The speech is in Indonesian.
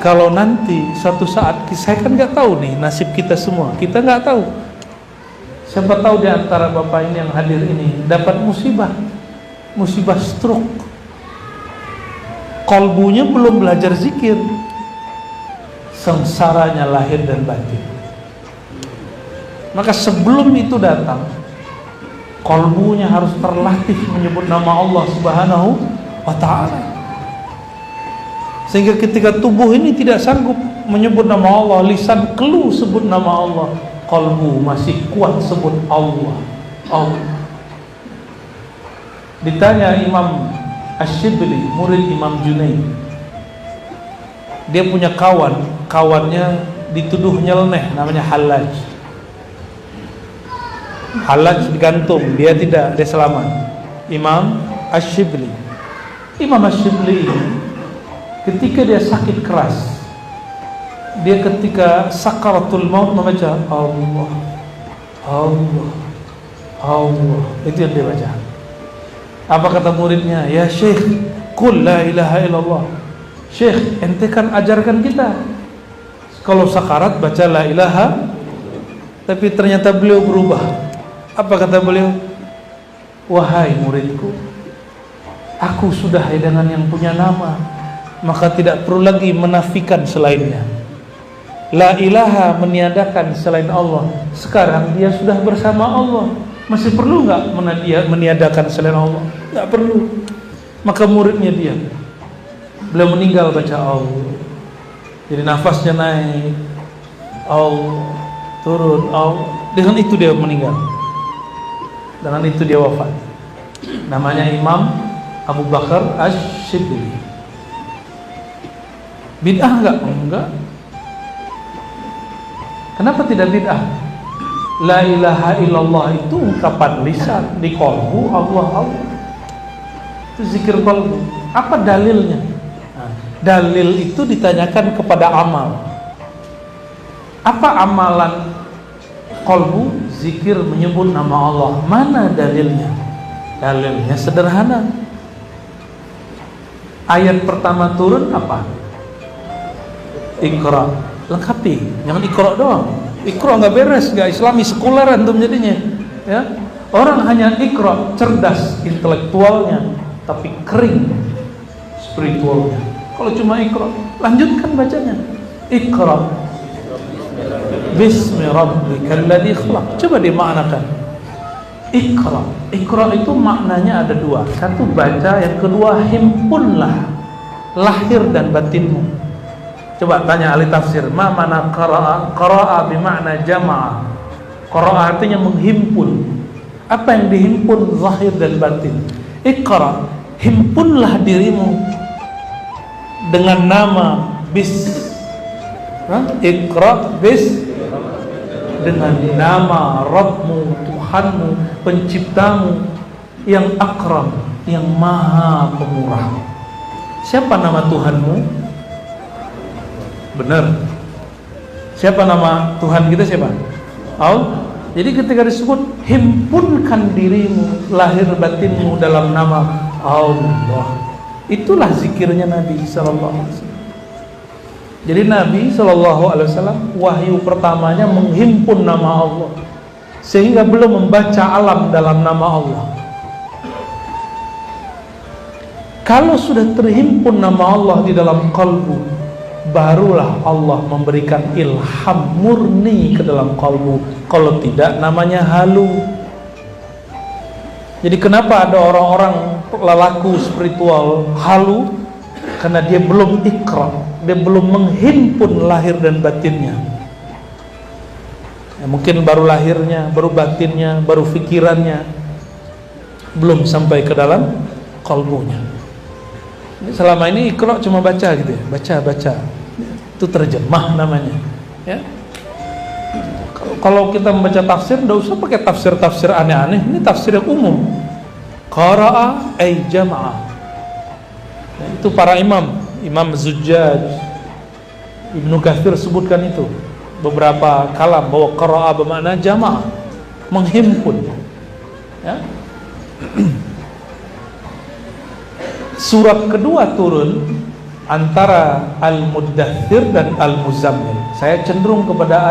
Kalau nanti suatu saat, saya kan nggak tahu nih nasib kita semua, kita nggak tahu. Siapa tahu di antara bapak ini yang hadir ini dapat musibah stroke, kolbunya belum belajar zikir, sengsaranya lahir dan batin. Maka sebelum itu datang, kolbunya harus terlatih menyebut nama Allah Subhanahu wa ta'ala, sehingga ketika tubuh ini tidak sanggup menyebut nama Allah, lisan keluh sebut nama Allah, kolbu masih kuat sebut Allah. Ditanya Imam Ash-Shibli, murid Imam Junaid, dia punya kawannya dituduh nyeleneh, namanya Hallaj digantung, dia tidak, dia selamat. Imam Ash-Shibli ketika dia sakit keras, dia ketika sakaratul maut membaca Allah, itu yang dia baca. Apa kata muridnya? Ya Syekh, qul la ilaha illallah. Syekh, ente kan ajarkan kita kalau sakarat baca la ilaha. Tapi ternyata beliau berubah. Apa kata beliau? Wahai muridku, aku sudah dengan yang punya nama, maka tidak perlu lagi menafikan selainnya. La ilaha meniadakan selain Allah. Sekarang dia sudah bersama Allah, masih perlu nggak meniadakan selain Allah? Nggak perlu. Maka muridnya dia, beliau meninggal baca Allah, jadi nafasnya naik, Allah turun, Allah. Dengan itu dia meninggal, dengan itu dia wafat. Namanya Imam Abu Bakar Ash-Shibli. Bid'ah enggak? Kenapa tidak bid'ah? La ilaha illallah itu ungkapan lisan, di qalbu Allah. Itu zikir qalbu. Apa dalilnya? Dalil itu ditanyakan kepada amal. Apa amalan qalbu? Zikir menyebut nama Allah. Mana dalilnya? Dalilnya sederhana. Ayat pertama turun apa? Iqra. Lengkapi, jangan Iqra doang. Iqra nggak beres, nggak Islami, sekuler antum jadinya. Ya, orang hanya Iqra, cerdas intelektualnya, tapi kering spiritualnya. Kalau cuma Iqra, lanjutkan bacanya. Iqra bismi rabbikal ladzi khalaq. Coba dimaknakan. Iqra. Iqra itu maknanya ada dua. Satu baca, yang kedua himpunlah lahir dan batinmu. Coba tanya ahli tafsir, ma mana qara'a? Qara'a bermakna jama'a. Qara'a artinya menghimpun. Apa yang dihimpun? Zahir dan batin. Iqra, himpunlah dirimu dengan nama Iqra bis, dengan nama Rabbmu, Tuhanmu, penciptamu yang akram, yang maha pemurah. Siapa nama Tuhanmu? Benar. Siapa nama Tuhan kita? Siapa? Allah. Jadi ketika disebut himpunkan dirimu, lahir batinmu dalam nama Allah, itulah zikirnya Nabi sallallahu alaihi wasallam. Jadi Nabi sallallahu alaihi wasallam wahyu pertamanya menghimpun nama Allah, sehingga belum membaca alam dalam nama Allah. Kalau sudah terhimpun nama Allah di dalam kalbu, barulah Allah memberikan ilham murni ke dalam kalbu. Kalau tidak, namanya halu. Jadi kenapa ada orang-orang lelaku spiritual halu? Karena dia belum ikrar, dia belum menghimpun lahir dan batinnya. Ya, mungkin baru lahirnya, baru batinnya, baru fikirannya, belum sampai ke dalam kalbunya. Selama ini ikra cuma baca gitu ya, baca. Itu terjemah namanya. Ya. Kalau kita membaca tafsir, tidak usah pakai tafsir aneh-aneh. Ini tafsir yang umum. Qara'a ay jama'a. Ya, itu para Imam Zujjaj, Ibnu Katsir sebutkan itu beberapa kalam bahwa qara'a bermakna jama'a, menghimpun. Ya. Surat kedua turun antara Al-Muddathir dan Al-Muzammil. Saya cenderung kepada